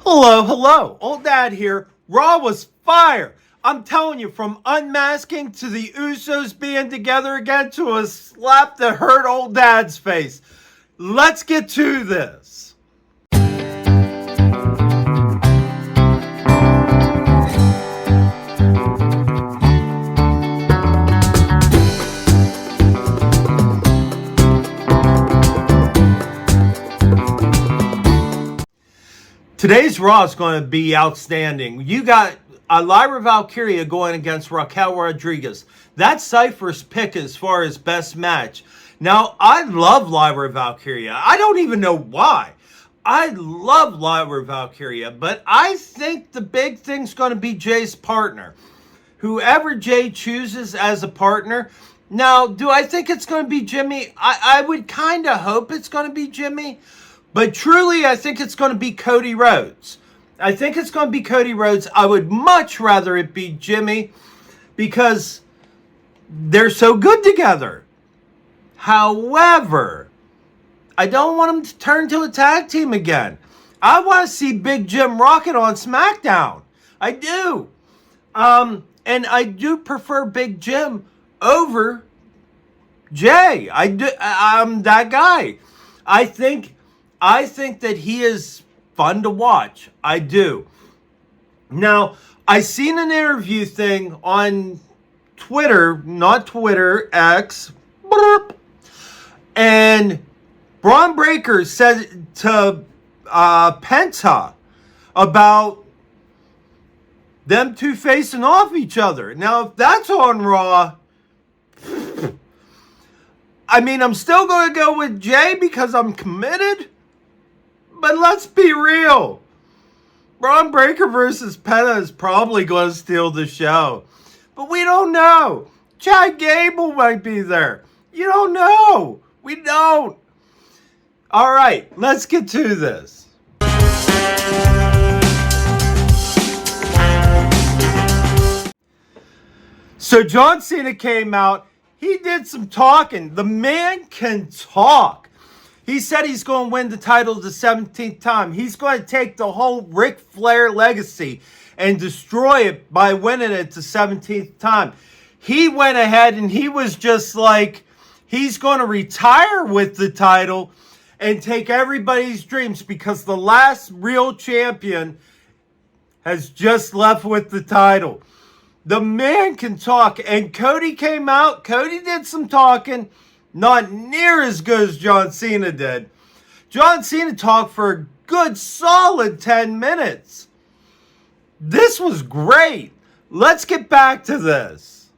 Hello, hello. Old Dad here. Raw was fire. I'm telling you, from Unmasking to the Usos being together again to a slap that hurt Old Dad's face. Let's get to this. Today's Raw is going to be outstanding. You got Lyra Valkyria going against Raquel Rodriguez. That's Cypher's pick as far as best match. Now, I love Lyra Valkyria. I don't even know why. I love Lyra Valkyria, but I think the big thing's going to be Jay's partner. Whoever Jay chooses as a partner. Now, do I think it's going to be Jimmy? I would kind of hope it's going to be Jimmy. But truly, I think it's going to be Cody Rhodes. I think it's going to be Cody Rhodes. I would much rather it be Jimmy because they're so good together. However, I don't want them to turn to a tag team again. I want to see Big Jim Rocket on SmackDown. I do. And I do prefer Big Jim over Jay. I'm that guy. I think that he is fun to watch. I do. Now, I seen an interview thing on Twitter, not Twitter, X, and Braun Breaker said to Penta about them two facing off each other. Now, if that's on Raw, I mean, I'm still going to go with Jay because I'm committed. But let's be real. Braun Breaker versus Penta is probably going to steal the show. But we don't know. Chad Gable might be there. You don't know. We don't. All right, let's get to this. So John Cena came out. He did some talking. The man can talk. He said he's going to win the title the 17th time. He's going to take the whole Ric Flair legacy and destroy it by winning it the 17th time. He went ahead and he was just like, he's going to retire with the title and take everybody's dreams because the last real champion has just left with the title. The man can talk. And Cody came out. Cody did some talking. Not near as good as John Cena did. John Cena talked for a good solid 10 minutes. This was great. Let's get back to this.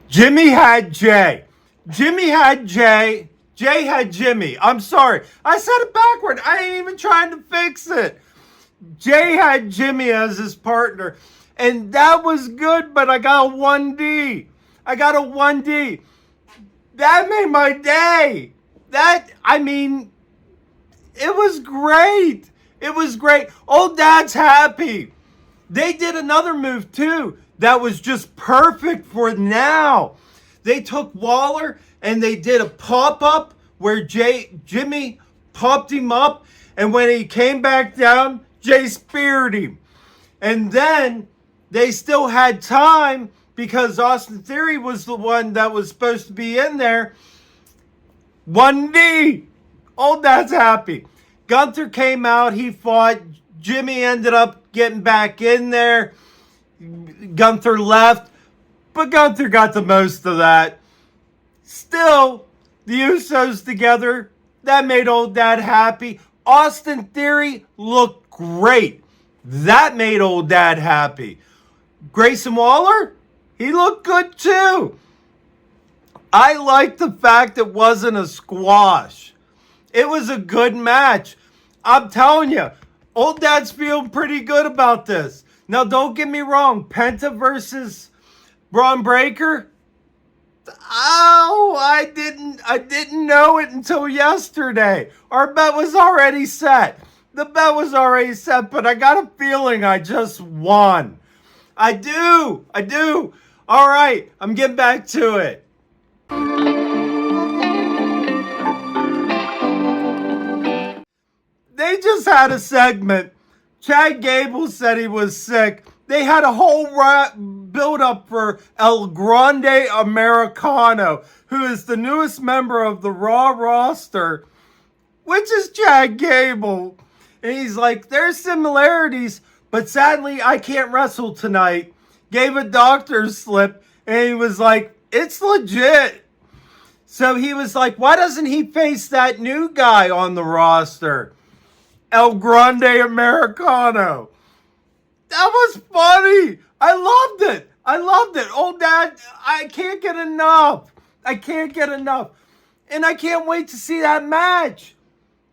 Jimmy had Jay. Jimmy had Jay. Jay had Jimmy. I'm sorry. I said it backward. I ain't even trying to fix it. Jay had Jimmy as his partner. And that was good, but I got a 1D. I got a 1D. That made my day. It was great. It was great. Old Dad's happy. They did another move, too, that was just perfect for now. They took Waller and they did a pop-up where Jimmy popped him up. And when he came back down, Jay speared him. And then they still had time because Austin Theory was the one that was supposed to be in there. 1D. Old Dad's happy. Gunther came out. He fought. Jimmy ended up getting back in there. Gunther left. But Gunther got the most of that. Still, the Usos together. That made Old Dad happy. Austin Theory looked great. That made Old Dad happy. Grayson Waller, he looked good too. I like the fact it wasn't a squash. It was a good match. I'm telling you, Old Dad's feeling pretty good about this. Now, don't get me wrong. Penta versus Braun Breaker. Oh, I didn't know it until yesterday. Our bet was already set. The bet was already set, but I got a feeling I just won. I do. All right, I'm getting back to it. they just had a segment. Chad Gable said he was sick. They had a whole build-up for El Grande Americano, who is the newest member of the Raw roster, which is Chad Gable. And he's like, there's similarities, but sadly, I can't wrestle tonight. Gave a doctor's slip, and he was like, it's legit. So he was like, why doesn't he face that new guy on the roster? El Grande Americano. That was funny. I loved it. I loved it. Old Dad, I can't get enough. I can't get enough. And I can't wait to see that match.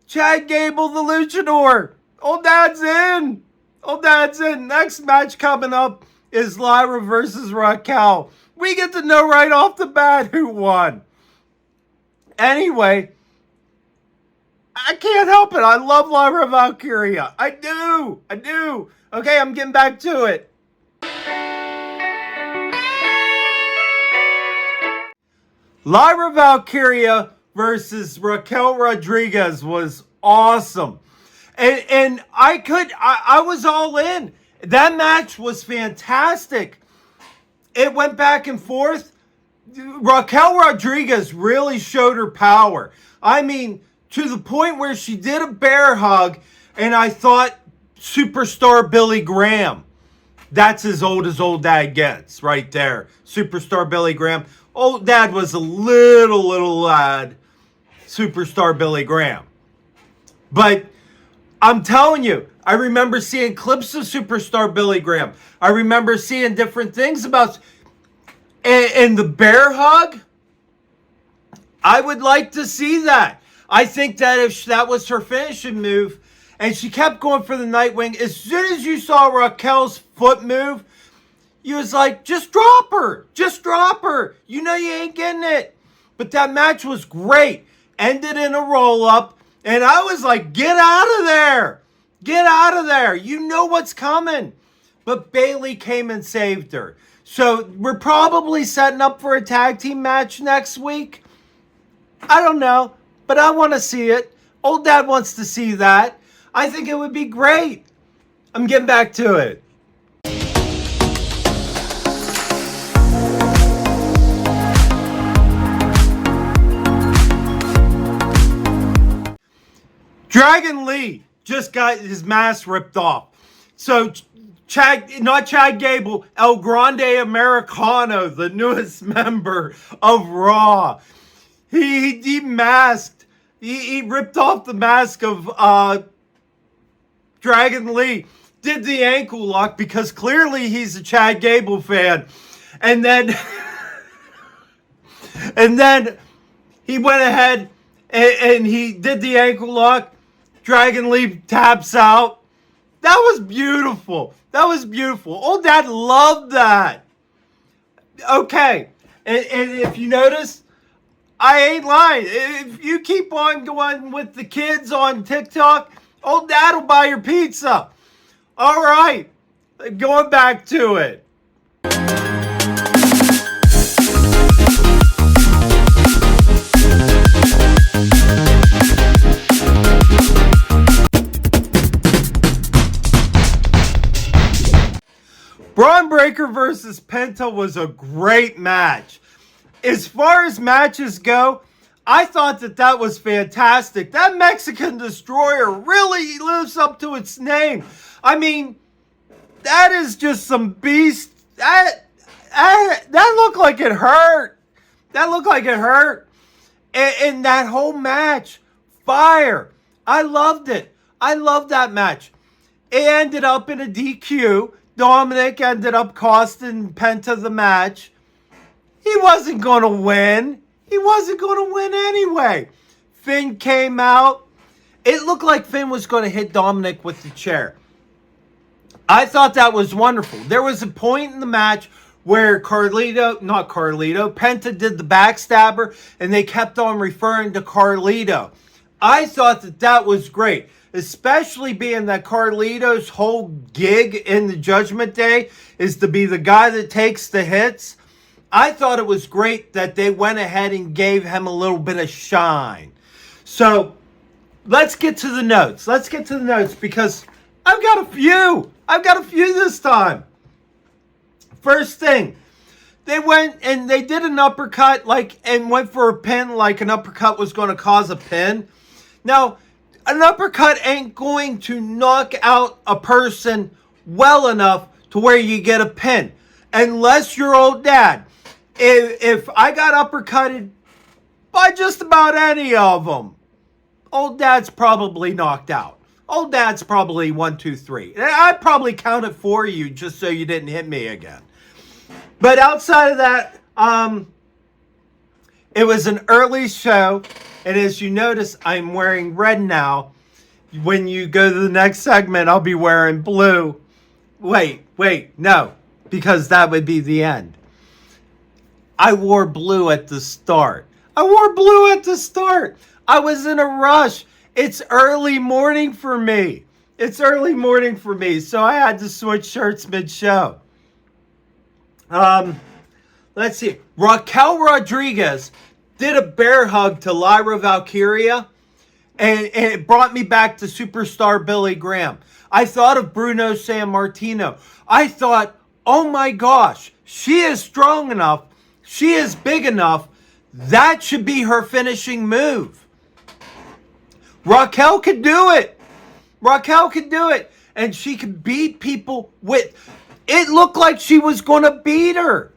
Chad Gable, the luchador. Old Dad's in. Old Dad's in. Next match coming up is Lyra versus Raquel. We get to know right off the bat who won. Anyway, I can't help it. I love Lyra Valkyria. I do. I do. Okay, I'm getting back to it. Lyra Valkyria versus Raquel Rodriguez was awesome. And I was all in. That match was fantastic. It went back and forth. Raquel Rodriguez really showed her power. I mean, to the point where she did a bear hug, and I thought superstar Billy Graham. That's as old Dad gets right there. Superstar Billy Graham. Old Dad was a little lad. Superstar Billy Graham. But I'm telling you, I remember seeing clips of Superstar Billy Graham. I remember seeing different things about... And the bear hug, I would like to see that. I think that if that was her finishing move, and she kept going for the Nightwing, as soon as you saw Raquel's foot move, you was like, just drop her. Just drop her. You know you ain't getting it. But that match was great. Ended in a roll-up, and I was like, get out of there. Get out of there. You know what's coming. But Bayley came and saved her. So we're probably setting up for a tag team match next week. I don't know, but I want to see it. Old Dad wants to see that. I think it would be great. I'm getting back to it. Dragon Lee just got his mask ripped off. So not Chad Gable, El Grande Americano, the newest member of Raw. He demasked. He ripped off the mask of Dragon Lee. Did the ankle lock because clearly he's a Chad Gable fan. And then he went ahead and he did the ankle lock. Dragon Lee taps out. That was beautiful. That was beautiful. Old Dad loved that. Okay. And if you notice, I ain't lying. If you keep on going with the kids on TikTok, Old Dad will buy your pizza. All right. Going back to it. Braun Breaker versus Penta was a great match. As far as matches go, I thought that was fantastic. That Mexican Destroyer really lives up to its name. I mean, that is just some beast. That looked like it hurt. That looked like it hurt. And that whole match, fire. I loved it. I loved that match. It ended up in a DQ. Dominic ended up costing Penta the match. He wasn't going to win. He wasn't going to win anyway. Finn came out. It looked like Finn was going to hit Dominic with the chair. I thought that was wonderful. There was a point in the match where Penta did the backstabber, and they kept on referring to Carlito. I thought that was great. Especially being that Carlito's whole gig in the Judgment Day is to be the guy that takes the hits. I thought it was great that they went ahead and gave him a little bit of shine. So, let's get to the notes. Let's get to the notes because I've got a few. I've got a few this time. First thing, they went and they did an uppercut and went for a pin like an uppercut was going to cause a pin. Now, an uppercut ain't going to knock out a person well enough to where you get a pin. Unless you're Old Dad. If I got uppercutted by just about any of them, Old Dad's probably knocked out. Old Dad's probably 1, 2, 3. I'd probably count it for you just so you didn't hit me again. But outside of that, it was an early show. And as you notice, I'm wearing red now. When you go to the next segment, I'll be wearing blue. Wait, no. Because that would be the end. I wore blue at the start. I was in a rush. It's early morning for me. So I had to switch shirts mid-show. Let's see. Raquel Rodriguez did a bear hug to Lyra Valkyria. And it brought me back to superstar Billy Graham. I thought of Bruno Sammartino. I thought, oh my gosh, she is strong enough. She is big enough. That should be her finishing move. Raquel could do it. And she could beat people with... It looked like she was going to beat her.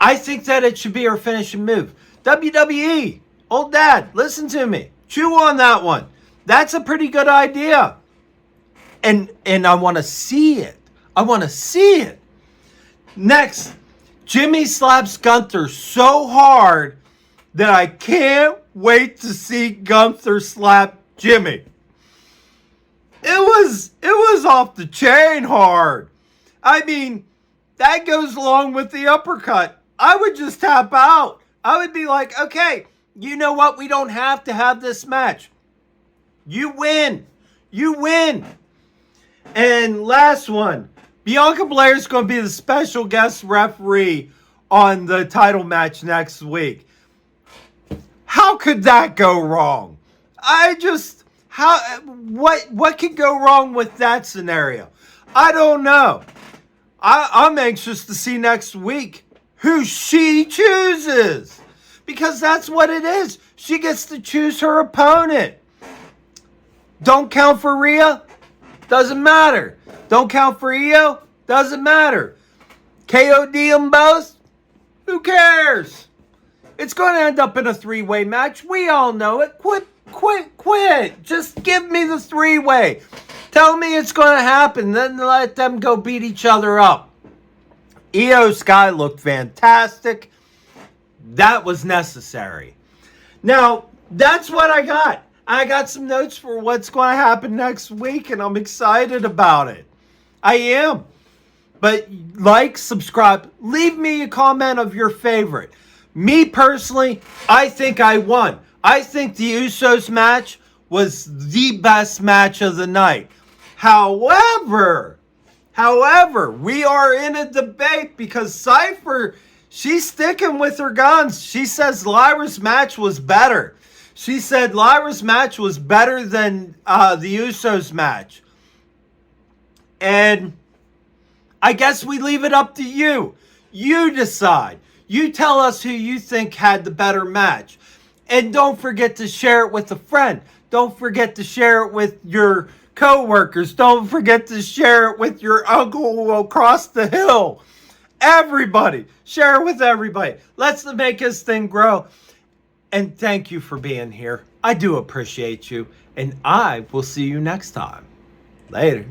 I think that it should be her finishing move. WWE, Old Dad, listen to me. Chew on that one. That's a pretty good idea. And I want to see it. Next, Jimmy slaps Gunther so hard that I can't wait to see Gunther slap Jimmy. It was off the chain hard. I mean, that goes along with the uppercut. I would just tap out. I would be like, okay, you know what? We don't have to have this match. You win. And last one. Bianca Belair is going to be the special guest referee on the title match next week. How could that go wrong? What could go wrong with that scenario? I don't know. I'm anxious to see next week who she chooses. Because that's what it is. She gets to choose her opponent. Don't count for Rhea? Doesn't matter. Don't count for Io? Doesn't matter. KOD them both? Who cares? It's going to end up in a three-way match. We all know it. Quit. Just give me the three-way. Tell me it's going to happen. Then let them go beat each other up. Io Sky looked fantastic. That was necessary. Now, that's what I got. I got some notes for what's going to happen next week, and I'm excited about it. I am. But like, subscribe, leave me a comment of your favorite. Me personally, I think I won. I think the Usos match was the best match of the night. However, we are in a debate because Cypher, she's sticking with her guns. She says Lyra's match was better. She said Lyra's match was better than the Usos match. And I guess we leave it up to you. You decide. You tell us who you think had the better match. And don't forget to share it with a friend. Don't forget to share it with your co-workers. Don't forget to share it with your uncle across the hill. Everybody. Share it with everybody. Let's make this thing grow. And thank you for being here. I do appreciate you. And I will see you next time. Later.